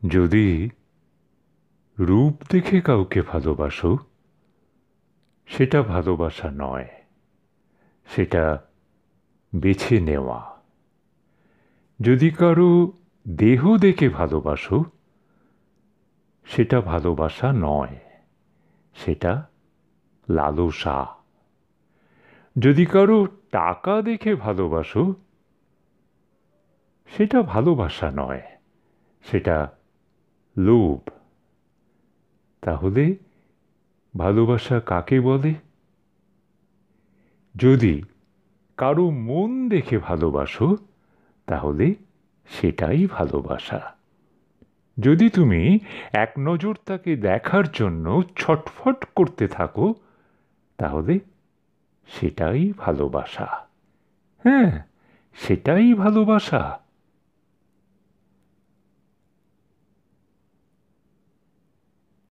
যদি রূপ দেখে কাউকে ভালোবাসো, সেটা ভালোবাসা নয়, সেটা বেছে নেওয়া। যদি কারো দেহ দেখে ভালোবাসো, সেটা ভালোবাসা নয়, সেটা লালসা। যদি কারো টাকা দেখে ভালোবাসো, সেটা ভালোবাসা নয়, সেটা লোভ। তাহলে ভালোবাসা কাকে বলে? যদি কারো মন দেখে ভালোবাসো, তাহলে সেটাই ভালোবাসা। যদি তুমি এক নজর তাকে দেখার জন্য ছটফট করতে থাকো, তাহলে সেটাই ভালোবাসা। হ্যাঁ, সেটাই ভালোবাসা।